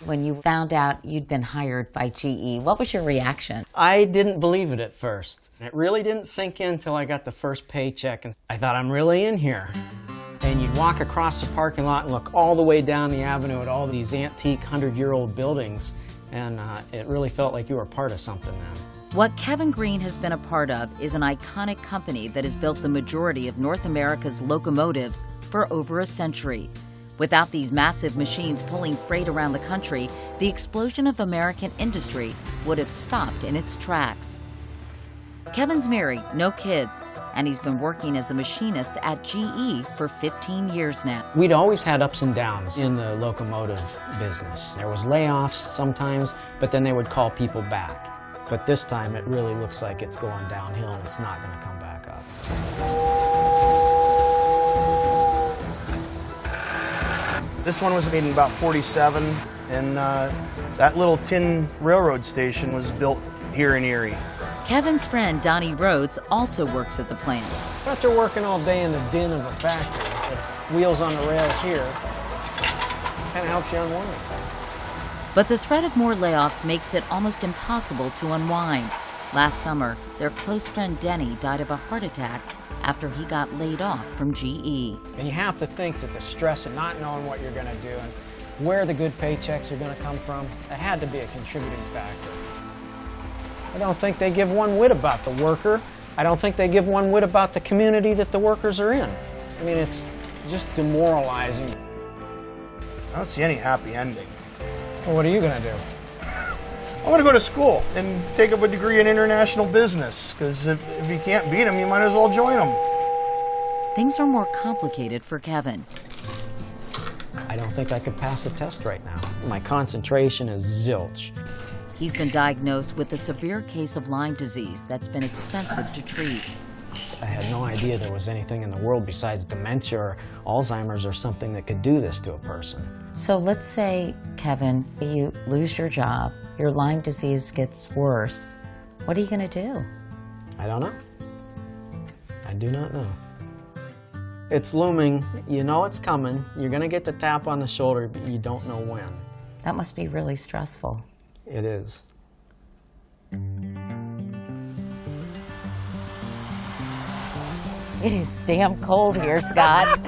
When you found out you'd been hired by GE, what was your reaction? I didn't believe it at first. It really didn't sink in until I got the first paycheck, and I thought, I'm really in here. And you'd walk across the parking lot and look all the way down the avenue at all these antique 100-year-old buildings, and it really felt like you were part of something then. What Kevin Green has been a part of is an iconic company that has built the majority of North America's locomotives for over a century. Without these massive machines pulling freight around the country, the explosion of American industry would have stopped in its tracks. Kevin's married, no kids, and he's been working as a machinist at GE for 15 years now. We'd always had ups and downs in the locomotive business. There was layoffs sometimes, but then they would call people back. But this time it really looks like it's going downhill and it's not going to come back up. This one was made in about 47, and that little tin railroad station was built here in Erie. Kevin's friend Donnie Rhodes also works at the plant. After working all day in the din of a factory, the wheels on the rails here kind of helps you unwind. But the threat of more layoffs makes it almost impossible to unwind. Last summer, their close friend Denny died of a heart attack after he got laid off from GE. And you have to think that the stress of not knowing what you're going to do and where the good paychecks are going to come from, that had to be a contributing factor. I don't think they give one whit about the worker. I don't think they give one whit about the community that the workers are in. I mean, it's just demoralizing. I don't see any happy ending. Well, what are you going to do? I want to go to school and take up a degree in international business, because if you can't beat them, you might as well join them. Things are more complicated for Kevin. I don't think I could pass a test right now. My concentration is zilch. He's been diagnosed with a severe case of Lyme disease that's been expensive to treat. I had no idea there was anything in the world besides dementia or Alzheimer's or something that could do this to a person. So let's say, Kevin, you lose your job, your Lyme disease gets worse. What are you going to do? I don't know. I do not know. It's looming. You know it's coming. You're going to get the tap on the shoulder, but you don't know when. That must be really stressful. It is. It is damn cold here, Scott.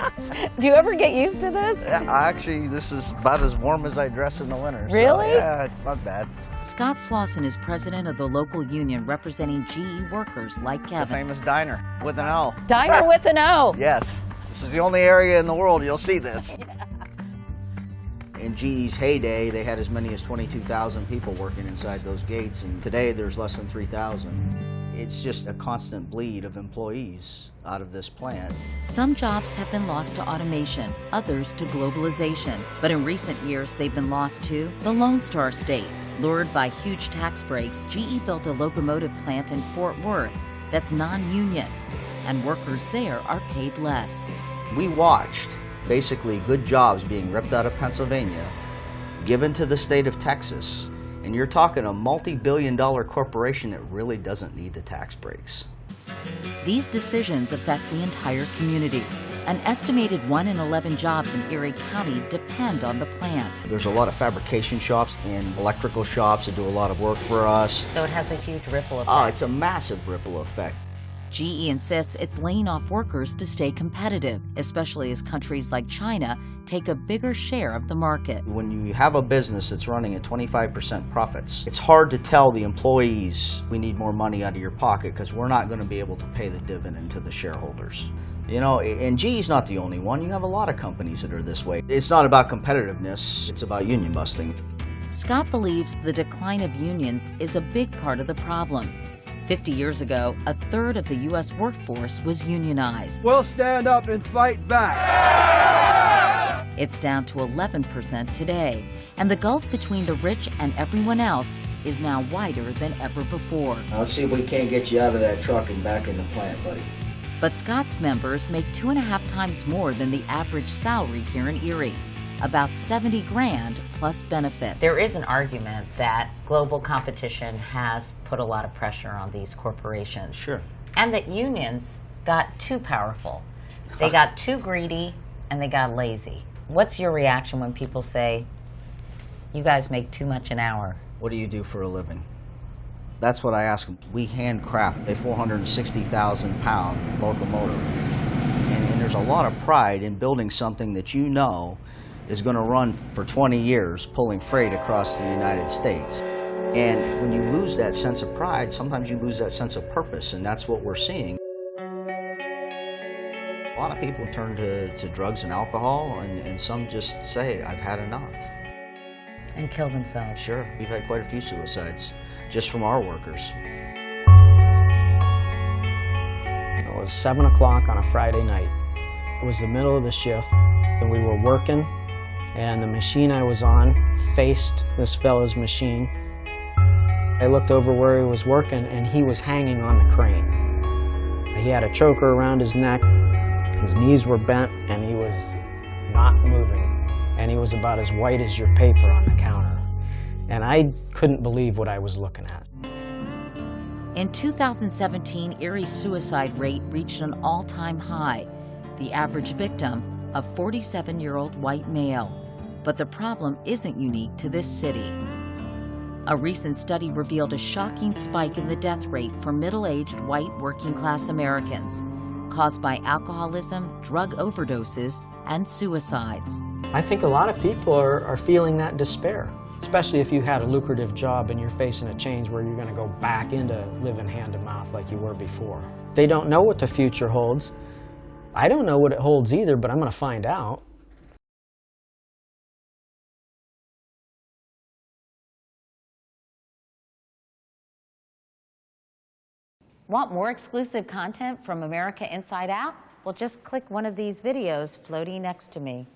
Do you ever get used to this? Yeah, actually, this is about as warm as I dress in the winter. Really? So, yeah, it's not bad. Scott Slauson is president of the local union representing GE workers like The Kevin. famous diner with an L. Diner with an O. Yes. This is the only area in the world you'll see this. In GE's heyday, they had as many as 22,000 people working inside those gates, and today there's less than 3,000. It's just a constant bleed of employees out of this plant. Some jobs have been lost to automation, others to globalization. But in recent years, they've been lost to the Lone Star State. Lured by huge tax breaks, GE built a locomotive plant in Fort Worth that's non-union, and workers there are paid less. We watched basically good jobs being ripped out of Pennsylvania, given to the state of Texas, and you're talking a multi-billion-dollar corporation that really doesn't need the tax breaks. These decisions affect the entire community. An estimated 1 in 11 jobs in Erie County depend on the plant. There's a lot of fabrication shops and electrical shops that do a lot of work for us. So it has a huge ripple effect. Oh, it's a massive ripple effect. GE insists it's laying off workers to stay competitive, especially as countries like China take a bigger share of the market. When you have a business that's running at 25% profits, it's hard to tell the employees, we need more money out of your pocket because we're not going to be able to pay the dividend to the shareholders. You know, and GE's not the only one. You have a lot of companies that are this way. It's not about competitiveness, it's about union busting. Scott believes the decline of unions is a big part of the problem. 50 years ago, a third of the U.S. workforce was unionized. We'll stand up and fight back. It's down to 11% today, and the gulf between the rich and everyone else is now wider than ever before. Let's see if we can't get you out of that truck and back in the plant, buddy. But Scott's members make 2.5 times more than the average salary here in Erie, about $70,000 plus benefits. There is an argument that global competition has put a lot of pressure on these corporations. Sure. And that unions got too powerful. They got too greedy and they got lazy. What's your reaction when people say, You guys make too much an hour. What do you do for a living? That's what I ask them. We handcraft a 460,000-pound locomotive. And there's a lot of pride in building something that you know is going to run for 20 years pulling freight across the United States. And when you lose that sense of pride, sometimes you lose that sense of purpose, and that's what we're seeing. A lot of people turn to drugs and alcohol, and some just say, I've had enough. And kill themselves. Sure, we've had quite a few suicides just from our workers. It was 7 o'clock on a Friday night. It was the middle of the shift, and we were working, and the machine I was on faced this fellow's machine. I looked over where he was working, and he was hanging on the crane. He had a choker around his neck, his knees were bent, and he was not moving. And he was about as white as your paper on the counter. And I couldn't believe what I was looking at. In 2017, Erie's suicide rate reached an all-time high. The average victim, a 47-year-old white male. But the problem isn't unique to this city. A recent study revealed a shocking spike in the death rate for middle-aged white working-class Americans, caused by alcoholism, drug overdoses, and suicides. I think a lot of people are feeling that despair, especially if you had a lucrative job and you're facing a change where you're going to go back into living hand to mouth like you were before. They don't know what the future holds. I don't know what it holds either, but I'm going to find out. Want more exclusive content from America Inside Out? Well, just click one of these videos floating next to me.